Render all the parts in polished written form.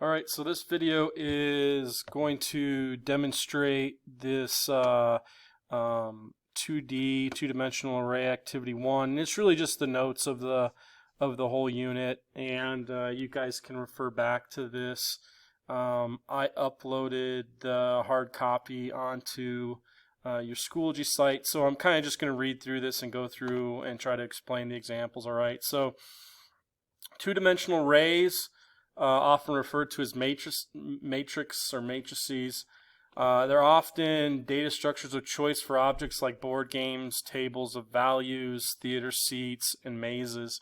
Alright, so this video is going to demonstrate this 2D, two-dimensional array activity 1. It's really just the notes of the whole unit, and you guys can refer back to this. I uploaded the hard copy onto your Schoology site, so I'm kind of just going to read through this and go through and try to explain the examples. Alright, so two-dimensional arrays, often referred to as matrix or matrices. They're often data structures of choice for objects like board games, tables of values, theater seats, and mazes.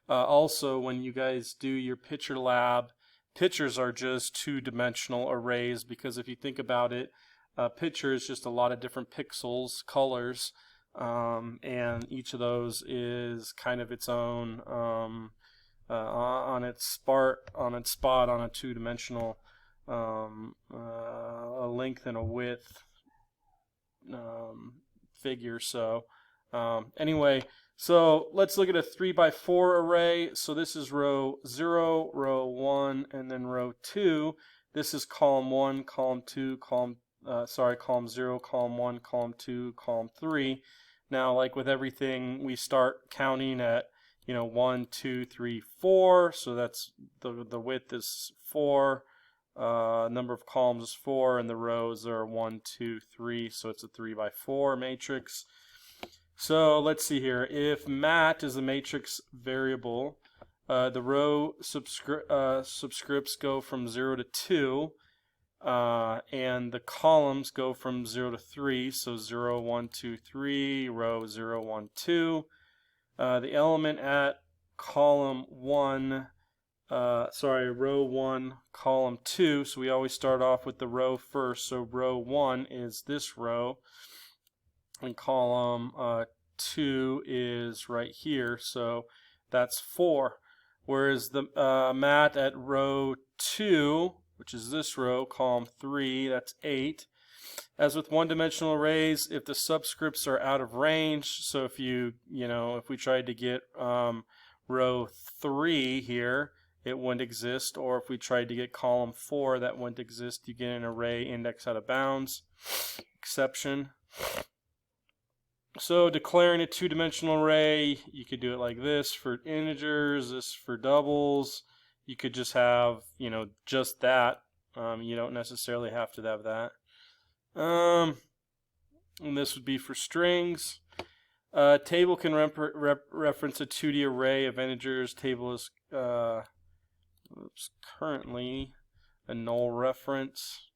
Also, when you guys do your picture lab, pictures are just two-dimensional arrays, because if you think about it, a picture is just a lot of different pixels, colors, and each of those is kind of its own on its spot on a two-dimensional a length and a width figure. So anyway, so let's look at a 3x4 array. So this is row 0, row 1, and then row 2. This is column 1, column 2, column 0, column 1, column 2, column 3. Now, like with everything, we start counting at 1, 2, 3, 4. So that's the width is 4. Number of columns is 4, and the rows are 1, 2, 3. So it's a 3x4 matrix. So let's see here. If mat is a matrix variable, the row subscripts go from 0 to 2, and the columns go from 0 to 3. So 0, 1, 2, 3, row 0, 1, 2. The element at column 1, row 1, column 2, so we always start off with the row first, so row 1 is this row, and column 2 is right here, so that's 4. Whereas the mat at row 2, which is this row, column 3, that's 8. As with one-dimensional arrays, if the subscripts are out of range, so if if we tried to get row 3 here, it wouldn't exist, or if we tried to get column 4, that wouldn't exist. You get an array index out of bounds exception. So declaring a two-dimensional array, you could do it like this for integers, this for doubles. You could just have, just that. You don't necessarily have to have that. And this would be for strings. Table can reference a 2D array of integers. Table is currently a null reference.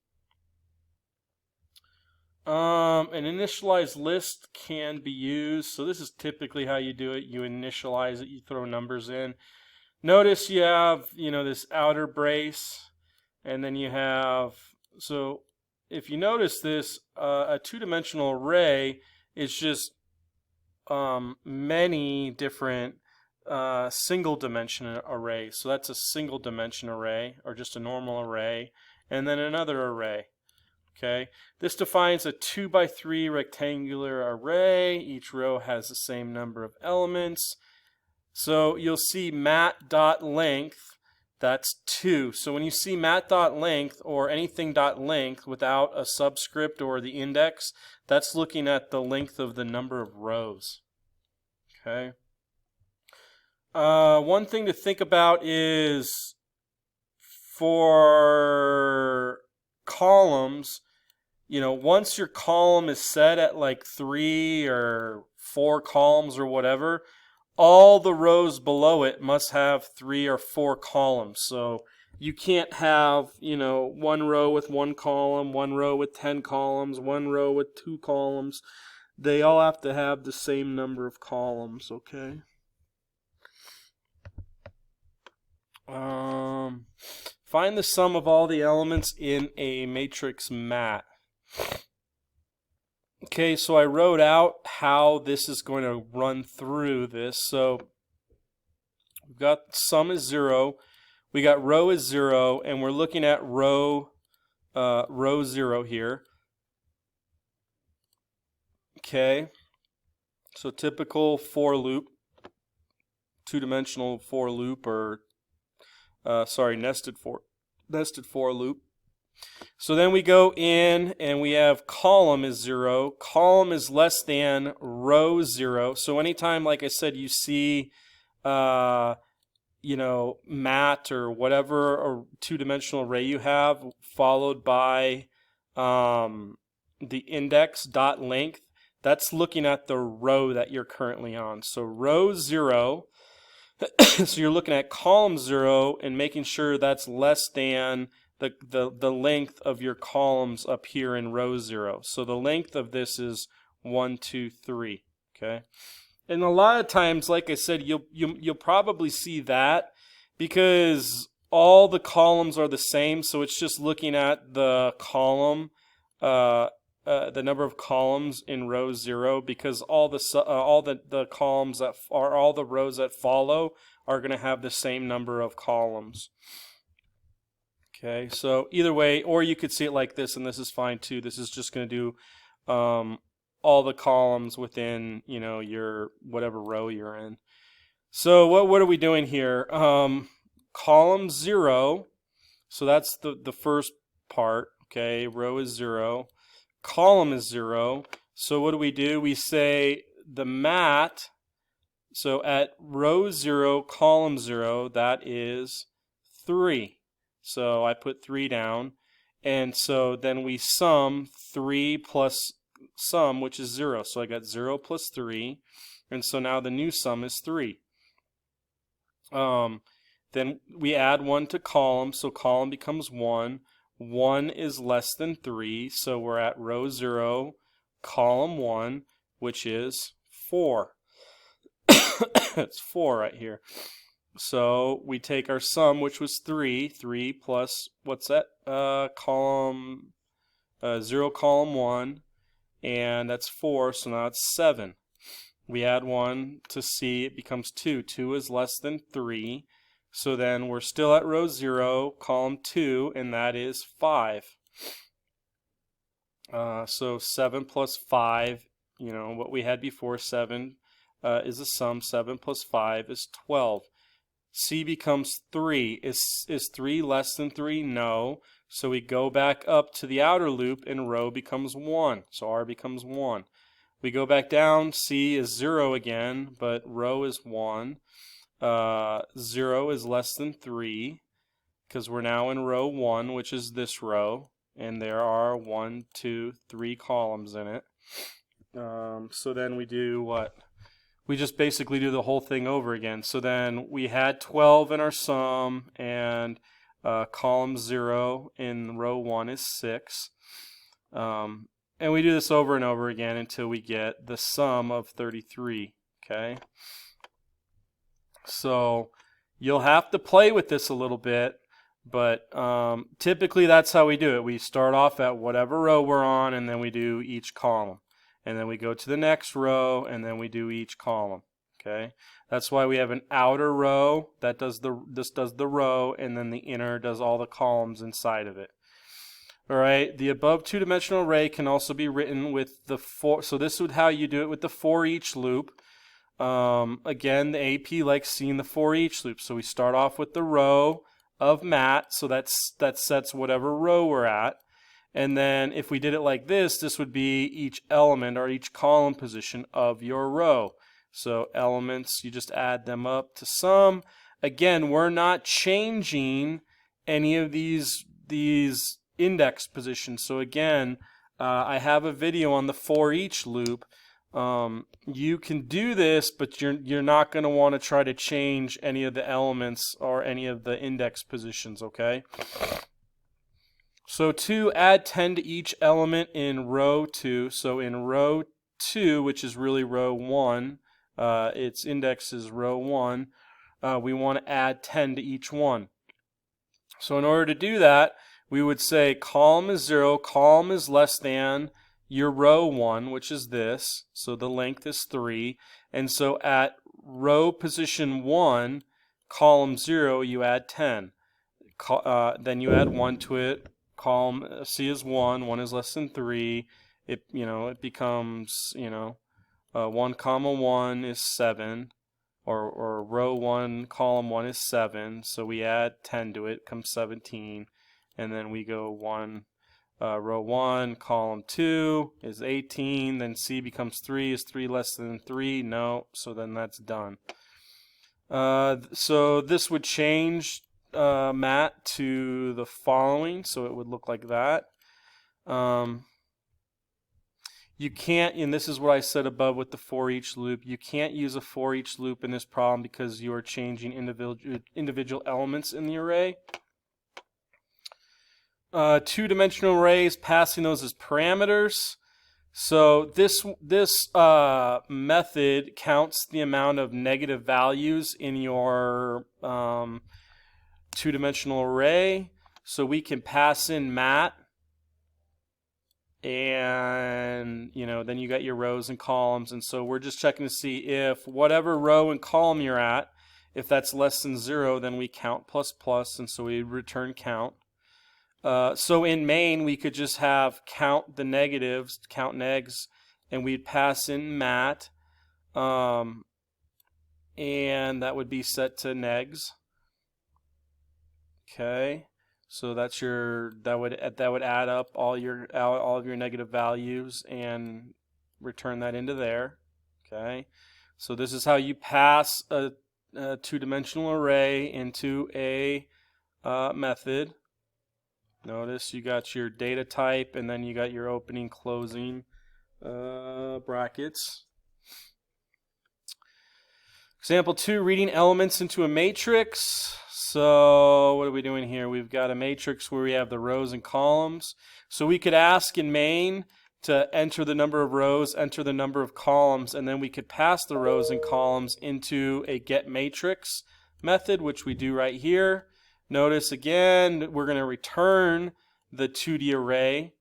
An initialize list can be used. So this is typically how you do it. You initialize it. You throw numbers in. Notice you have this outer brace, and then you have if you notice this, a two-dimensional array is just many different single-dimension arrays. So that's a single-dimension array, or just a normal array, and then another array. Okay, this defines a 2x3 rectangular array. Each row has the same number of elements. So you'll see mat.length. That's 2. So when you see mat.length or anything.length without a subscript or the index, that's looking at the length of the number of rows. Okay. One thing to think about is for columns, once your column is set at like 3 or 4 columns or whatever, all the rows below it must have 3 or 4 columns. So you can't have, one row with 1 column, 1 row with 10 columns, 1 row with 2 columns. They all have to have the same number of columns, okay? Find the sum of all the elements in a matrix mat. Okay, so I wrote out how this is going to run through this. So we've got sum is 0, we got row is 0, and we're looking at row 0 here. Okay, so typical for loop, two-dimensional for loop, or nested for nested for loop. So then we go in and we have column is 0. Column is less than row 0. So anytime, like I said, you see, you know, mat or whatever or two-dimensional array you have followed by the index dot length, that's looking at the row that you're currently on. So row 0, so you're looking at column 0 and making sure that's less than the length of your columns up here in row 0. So the length of this is 1, 2, 3. Okay, and a lot of times, like I said, you'll probably see that because all the columns are the same. So it's just looking at the column, the number of columns in row 0, because all the columns that are all the rows that follow are going to have the same number of columns. Okay, so either way, or you could see it like this, and this is fine too. This is just going to do all the columns within, you know, your whatever row you're in. So what are we doing here? Column 0, so that's the first part. Okay, row is 0, column is 0. So what do? We say the mat. So at row 0, column 0, that is 3. So I put 3 down, and so then we sum 3 plus sum, which is 0. So I got 0 plus 3, and so now the new sum is 3. Then we add 1 to column, so column becomes 1. 1 is less than 3, so we're at row 0, column 1, which is 4. It's 4 right here. So we take our sum, which was 3 plus, what's that? Column 0, column 1, and that's 4, so now it's 7. We add 1 to C, it becomes 2. 2 is less than 3, so then we're still at row 0, column 2, and that is 5. So 7 plus 5, you know, what we had before, 7 is a sum. 7 plus 5 is 12. C becomes 3. Is 3 less than 3? No. So we go back up to the outer loop and row becomes 1. So R becomes 1. We go back down, C is 0 again, but row is 1. 0 is less than 3 because we're now in row 1, which is this row, and there are 1, 2, 3 columns in it. So then we do what? We just basically do the whole thing over again. So then we had 12 in our sum, and column 0 in row 1 is 6. And we do this over and over again until we get the sum of 33. Okay? So you'll have to play with this a little bit, but typically that's how we do it. We start off at whatever row we're on, and then we do each column. And then we go to the next row, and then we do each column. Okay, that's why we have an outer row that does the row, and then the inner does all the columns inside of it. All right, the above two-dimensional array can also be written with the for. So this is how you do it with the for each loop. Again, the AP likes seeing the for each loop. So we start off with the row of mat, so that sets whatever row we're at. And then if we did it like this, this would be each element or each column position of your row. So elements, you just add them up to sum. Again, we're not changing any of these index positions. So again, I have a video on the for each loop. You can do this, but you're not going to want to try to change any of the elements or any of the index positions, okay? So to add 10 to each element in row 2, so in row 2, which is really row 1, its index is row 1, we want to add 10 to each one. So in order to do that, we would say column is 0, column is less than your row 1, which is this, so the length is 3, and so at row position 1, column 0, you add 10. Then you add 1 to it. Column C is 1, 1 is less than 3. It becomes 1 comma 1 is 7. or row 1, column 1 is 7, so we add 10 to it, comes 17, and then we go row 1, column 2 is 18, then C becomes 3, is 3 less than 3? No, so then that's done. So this would change mat to the following, so it would look like that. You can't, and this is what I said above with the for each loop, you can't use a for each loop in this problem because you are changing individual elements in the array. Two-dimensional arrays, passing those as parameters. So this method counts the amount of negative values in your two-dimensional array. So we can pass in mat, and then you got your rows and columns, and so we're just checking to see if whatever row and column you're at, if that's less than 0, then we count plus plus, and so we return count. So in main we could just have count the negatives, count negs, and we'd pass in mat, and that would be set to negs. Okay. So that's that would add up all of your negative values and return that into there. Okay, so this is how you pass a two-dimensional array into a method. Notice you got your data type, and then you got your opening, closing brackets. Example 2, reading elements into a matrix. So what are we doing here? We've got a matrix where we have the rows and columns. So we could ask in main to enter the number of rows, enter the number of columns, and then we could pass the rows and columns into a get matrix method, which we do right here. Notice again, we're going to return the 2D array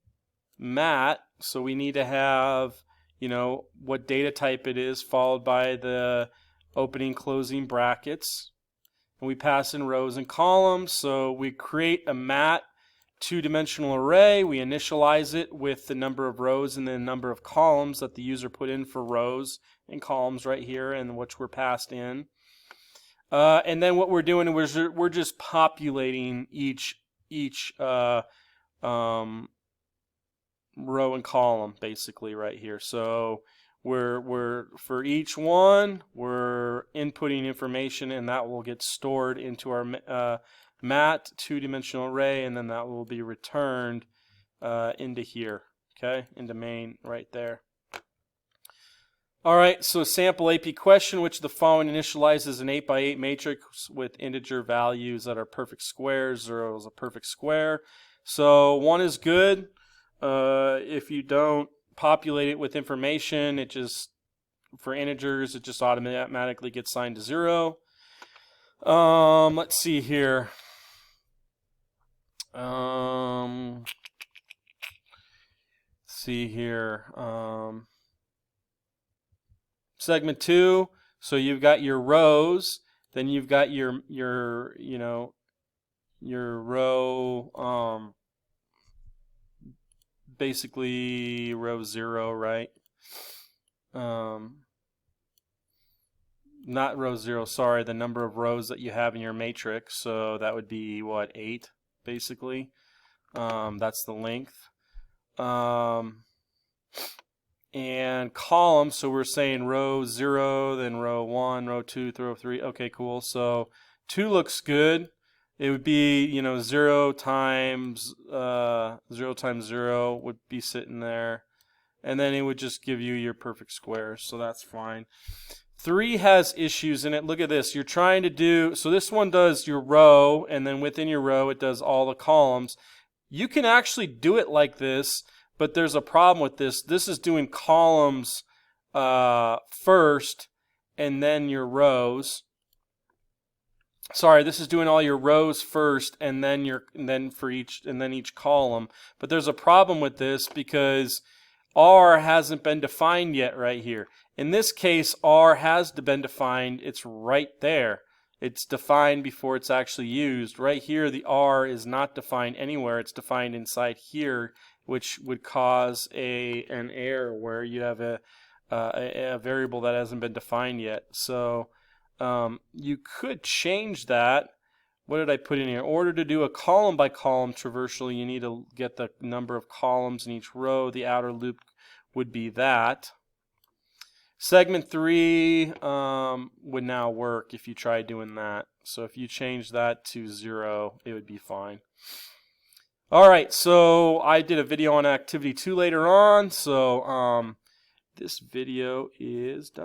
mat. So we need to have, what data type it is, followed by the opening, closing brackets. And we pass in rows and columns. So we create a mat two-dimensional array. We initialize it with the number of rows and the number of columns that the user put in for rows and columns right here, and which were passed in. And then what we're doing is we're just populating each row and column basically right here. So we're for each one we're inputting information, and that will get stored into our mat two-dimensional array, and then that will be returned into here, okay, into main right there. All right, so sample AP question: which of the following initializes an 8x8 matrix with integer values that are perfect squares? 0 is a perfect square. So 1 is good. If you don't populate it with information, it just, for integers, it just automatically gets assigned to 0. Let's see here. Segment 2, so you've got your rows, then you've got your row, basically row 0, right? Not row 0, sorry, the number of rows that you have in your matrix, so that would be what, 8 basically. That's the length. And column, so we're saying row 0, then row 1, row 2, row 3. Okay, cool. So 2 looks good. It would be, 0 times 0 would be sitting there. And then it would just give you your perfect squares, so that's fine. 3 has issues in it. Look at this. You're trying to do, so this one does your row, and then within your row it does all the columns. You can actually do it like this, but there's a problem with this. This is doing columns first, and then your rows. Sorry, this is doing all your rows first, and then each column. But there's a problem with this because R hasn't been defined yet right here. In this case, R has been defined. It's right there. It's defined before it's actually used. Right here, the R is not defined anywhere. It's defined inside here, which would cause an error where you have a variable that hasn't been defined yet. So you could change that. What did I put in here? In order to do a column by column traversal, you need to get the number of columns in each row. The outer loop would be that. Segment 3 would now work if you try doing that. So if you change that to 0, it would be fine. Alright, so I did a video on activity 2 later on, so this video is done.